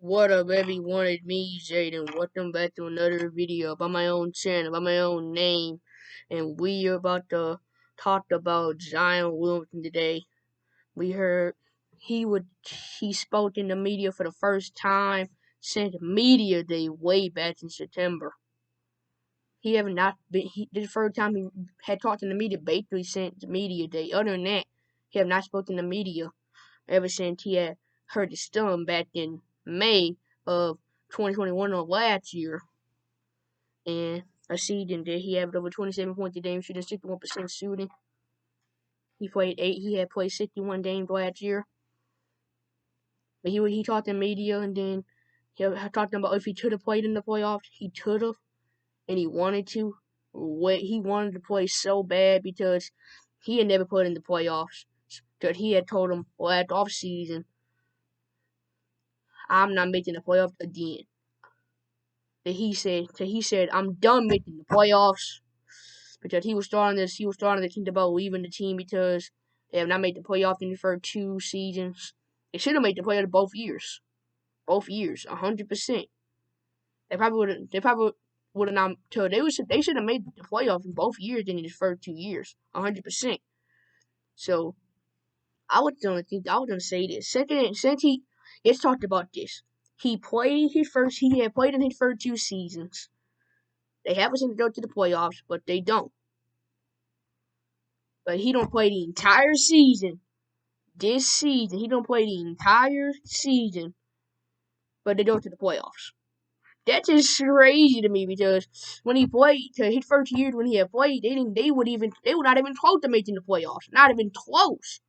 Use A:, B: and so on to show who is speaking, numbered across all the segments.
A: What up, everyone? It's me, Jaden. Welcome back to another video by my own channel, by my own name. And we are about to talk about Zion Wlliamson today. We heard he spoke in the media for the first time since Media Day way back in September. He have not been. This is the first time he had talked in the media basically since Media Day. Other than that, he have not spoken to the media ever since he had hurt his thumb back in May of 2021 or last year. And a season that he had over 27 points a game, shooting 61% shooting. He had played 61 games last year. But he talked in media, and then he talked about if he should have played in the playoffs, he should have, and he wanted to. He wanted to play so bad because he had never played in the playoffs. Because he had told him last offseason, I'm not making the playoffs again. That he said, I'm done making the playoffs. Because he was starting to think about leaving the team because they have not made the playoffs in the first 2 seasons. They should have made the playoffs both years. 100%. They probably would have not. They should have made the playoffs in both years in the first 2 years. 100%. So I was gonna say this. Let's talk about this. He had played in his first 2 seasons. They have a chance to go to the playoffs, but they don't. But he don't play the entire season. This season, he don't play the entire season, but they go to the playoffs. That's just crazy to me because when he played, to his first year when he had played, they would not even close to making the playoffs. Not even close.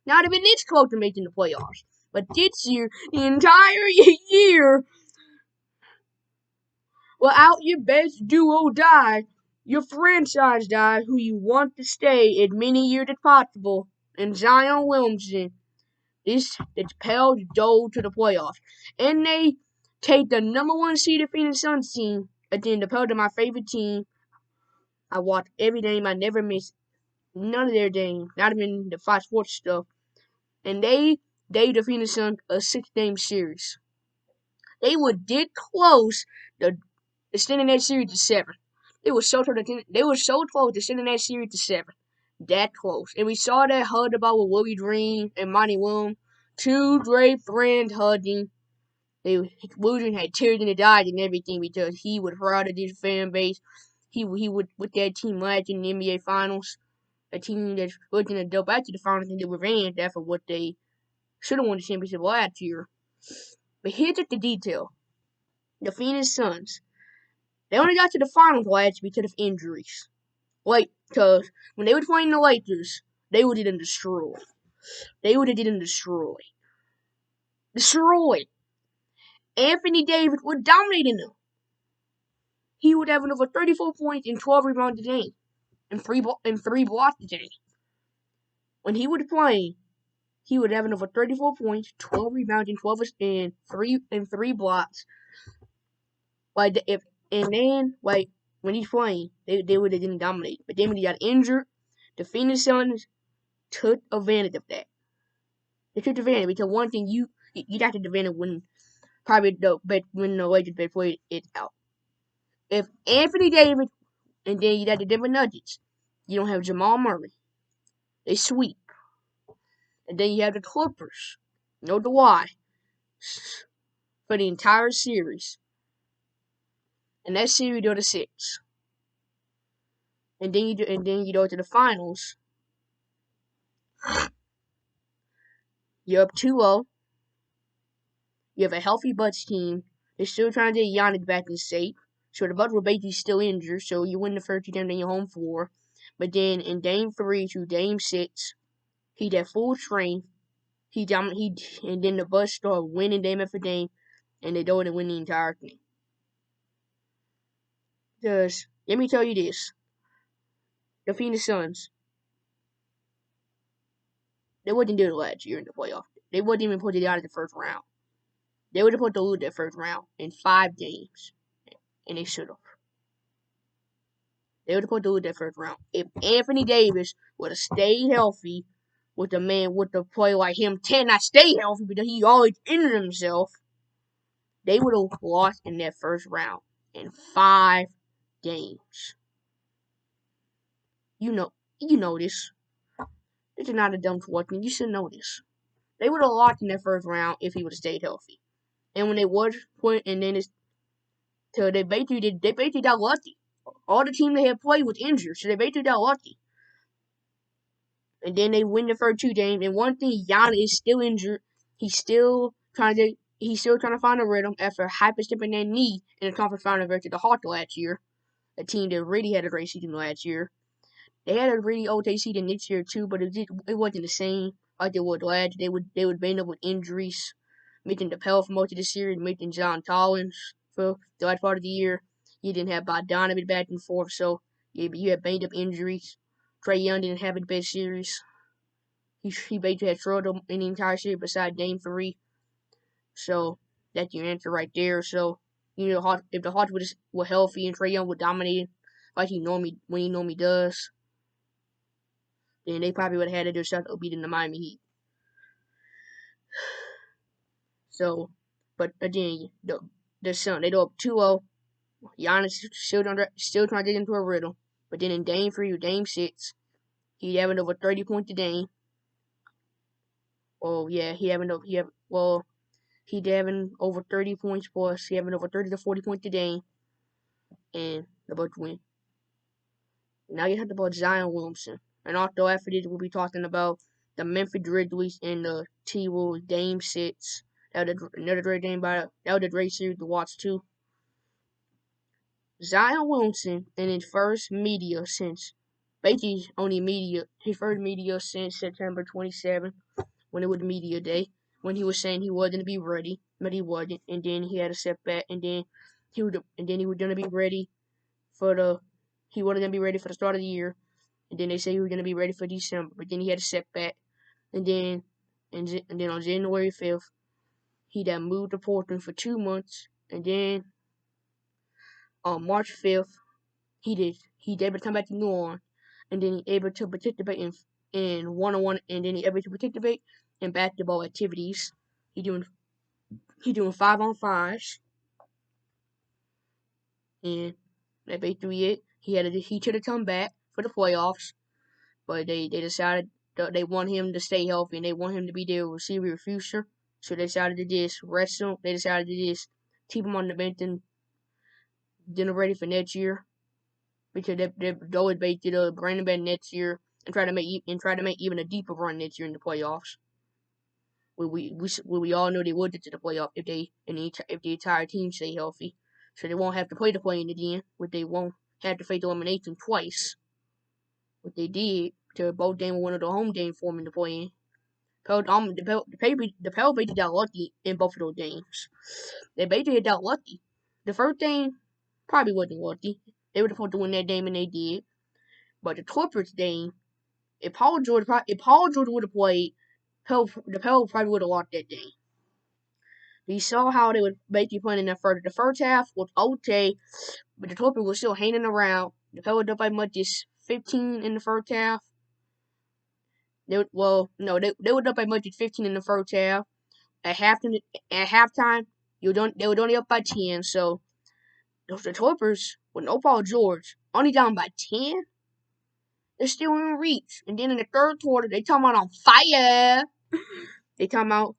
A: Not even this close to making the playoffs. But this year, the entire year, without your best duo die, your franchise guy who you want to stay as many years as possible, and Zion Wlliamson, it's Pels go to the playoffs. And they take the number 1 seeded Phoenix Suns team. Again, the Pels are my favorite team. I watch every game. I never miss none of their games, not even the Fox Sports stuff. And they the Phoenix Suns a 6-game series. They were did close to extending that series to 7. They were so close to sending that series to 7. That close. And we saw that hug about with Willie Green and Monty Williams. 2 great friends hugging. Willie had tears in his eyes and everything because he was proud of his fan base. He would with that team last in the NBA Finals. A team that's looking to go back to the finals and get revenge after what they should have won the championship last year. But here's just the detail. The Phoenix Suns. They only got to the finals last because of injuries. Because when they were playing the Lakers, they would have done destroy. Destroy. Anthony Davis was dominating them. He would have over 34 points and 12 rebounds a game. And 3 blocks a game. When he was playing, he would have over 34 points, 12 rebounds, and 3 blocks. When he's playing, they would have didn't dominate. But then when he got injured, the Phoenix Suns took advantage of that. They took advantage because one thing you got to advantage when the Lakers played it out. If Anthony Davis and then you got the Denver Nuggets, you don't have Jamal Murray. They sweep. And then you have the Clippers. No Kawhi. For the entire series. And that series go to 6. And then you go to the finals. You're up 2-0. You have a healthy Bucks team. They're still trying to get Giannis back in shape. So the Bucks were basically still injured. So you win the first 2 games on your home floor. But then in Game 3 to Game 6, he's at full strength. And then the Bucks start winning game after game. And they don't win the entire thing. Because, let me tell you this. The Phoenix Suns, they wouldn't do it last year in the playoffs. They wouldn't even put it out of the first round. They would have put the lose that first round in 5 games. And they should have. They would have put the lose that first round. If Anthony Davis would have stayed healthy with a player like him, cannot stay healthy because he always injured himself. they would have lost in that first round in 5 games. You know this. This is not a dumb question. You should know this. They would have lost in that first round if he would have stayed healthy. And when they was put, and then they basically got lucky. All the team they had played was injured, so they basically got lucky. And then they win the first 2 games. And one thing, Giannis is still injured. He's still trying to find a rhythm after hyper-stepping that knee in the conference final versus the Hawks last year. A team that really had a great season last year. They had a really okay season this year too, but it wasn't the same like it was last. They would end up with injuries, making the Pell for most of the series, making John Collins for the last part of the year. You didn't have Bogdanovich back and forth, so you had banged up injuries. Trae Young didn't have the best series. He basically had struggled in the entire series besides Game 3. So that's your answer right there. So if the Hawks were healthy and Trae Young would dominate like he normally does, then they probably would have had a shot of beating the Miami Heat. So, but again, the Sun, they go up 2-0. Giannis still trying to get into a rhythm. But then in Game 3 or Game 6, he's having over 30 points a game. Oh yeah, he's having over 30 points plus. He's having over 30 to 40 points a game. And the Bucks win. Now you have about Zion Williamson. And also after this, we'll be talking about the Memphis Grizzlies and the T-Wolves Game 6. That was another great game that was a great series to watch too. Zion Williamson in his first media since September 27th, when it was media day, when he was saying he wasn't gonna be ready, but he wasn't, and then he had a setback, and then he was gonna be ready he wasn't gonna be ready for the start of the year, and then they say he was gonna be ready for December, but then he had a setback, and then on January 5th, he got moved to Portland for 2 months, and then on March 5th, he able to come back to New Orleans, and then he able to participate in one-on-one, and then he able to participate in basketball activities. He doing 5-on-5s, and that basically it. He should have come back for the playoffs, but they decided they want him to stay healthy and they want him to be their receiver of the future. So they decided to just rest him. They decided to just keep him on the bench and then ready for next year, because they're always basically to bring him back next year and try to make even a deeper run next year in the playoffs. We all know they would get to the playoff if the entire team stay healthy, so they won't have to play the play-in again. But they won't have to face elimination twice. What they did to both games, one of the home game for them in the play-in. The Pels basically got lucky in both of those games. They basically got lucky. The first game probably wasn't lucky. They were supposed to win that game and they did. But the Clippers game, if Paul George would have played, the Pels probably would have lost that game. We saw how they would basically play in that first. The first half was okay, but the Clippers were still hanging around. The Pels would up by much as 15 in the first half. They would up by much as 15 in the first half. At halftime, they were only up by 10. So the Clippers with no Paul George, only down by 10. They're still in reach. And then in the third quarter, they come out on fire. They come out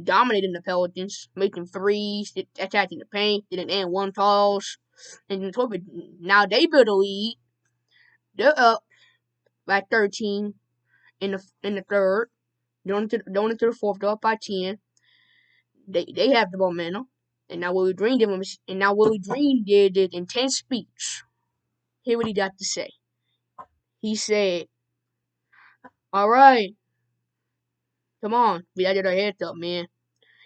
A: dominating the Pelicans, making threes, attacking the paint, didn't end one toss. And the Clippers, now they build a lead. They're up by 13 in the third. Going into the fourth, they're up by 10. They have the momentum. And now Willie Green did an intense speech. Hear what he got to say. He said, "All right, come on, we gotta get our heads up, man.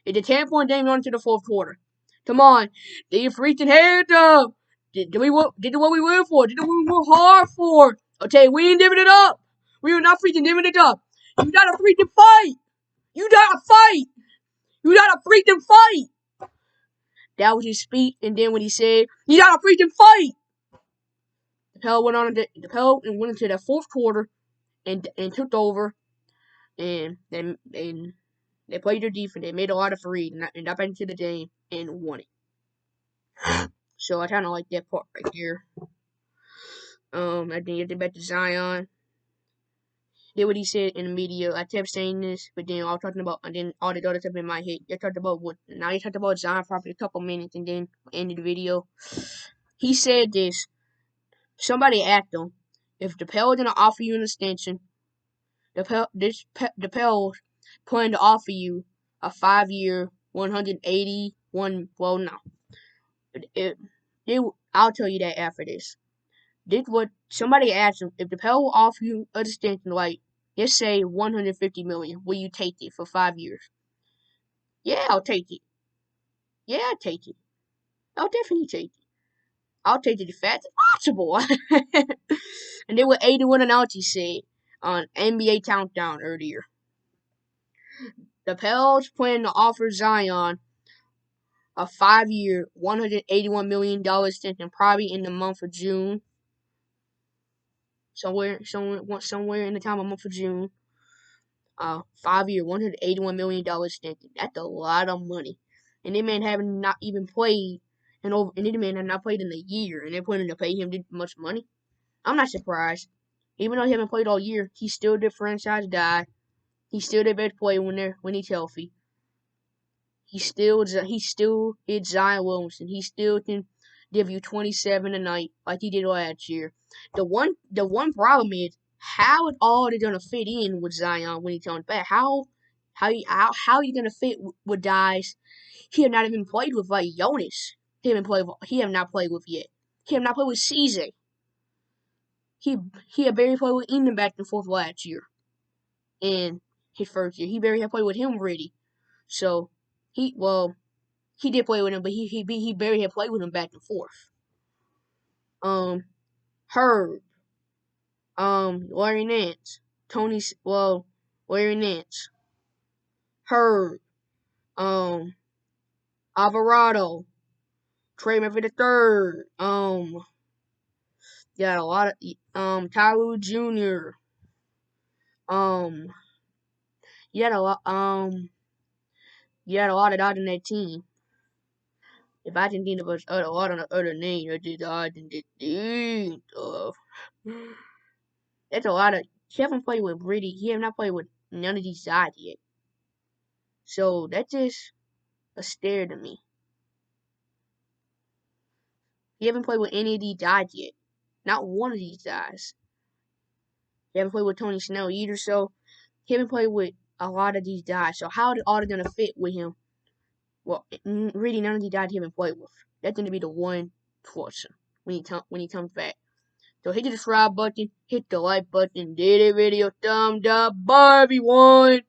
A: It's a 10-point game going into the fourth quarter. Come on, get your freaking heads up. Did what we went for? Did what we worked hard for? Okay, we ain't giving it up. We are not freaking giving it up. You gotta freaking fight. You gotta fight. You gotta freaking fight." That was his speech, and then when he said, "You gotta freaking fight," the Pels went into the fourth quarter and took over, and They played their defense. They made a lot of threes and got back into the game and won it. So I kind of like that part right there. I think get back to Zion. Did what he said in the media. I kept saying this, but then I was talking about, and then all the other stuff in my head. You talked about what? Now you talked about Zion probably a couple minutes, and then ended the video. He said this. Somebody asked him if the Pels gonna offer you an extension. The Pels plan to offer you a 5-year, 181. Well, no, I'll tell you that after this. Did what somebody asked him if the Pels will offer you a extension, like let's say 150 million, will you take it for 5 years? Yeah, I'll take it. Yeah, I'll take it. I'll definitely take it. I'll take it as fast as possible. And then what 81 and Alti said on NBA Countdown earlier. The Pels plan to offer Zion a 5-year, $181 million extension, probably in the month of June. Somewhere in the time of month of June. 5-year, $181 million extension. That's a lot of money. And they man haven't not even played and the man have not played in a year, and they're planning to pay him this much money. I'm not surprised. Even though he haven't played all year, he's still the franchise guy. He's still the best player when he's healthy. He's still is Zion Wlliamson. He still can give you 27 a night like he did last year. The one problem is how all they gonna fit in with Zion when he comes back. How you gonna fit with guys he have not even played with, like Jonas? He have not played with yet. He have not played with CJ. He had barely played with Eamon back and forth last year. In his first year, he barely had played with him already. So he did play with him, but he barely had played with him back and forth. Herb, Larry Nance, Larry Nance, Herb, Alvarado, Trey Murphy the third, you got a lot of Tyloo Jr. You had a lot of that in that team. If I can think of a lot of other names, I didn't think of. That's a lot of. He haven't played with Brady. He have not played with none of these guys yet. So that's just a stare to me. He haven't played with any of these guys yet. Not one of these guys. He haven't played with Tony Snell either. So he haven't played with a lot of these guys. So how are they gonna fit with him? Well, really, none of these guys he haven't played with. That's gonna be the one portion when he comes back. So hit the subscribe button, hit the like button, did a video, thumbs up, bye everyone.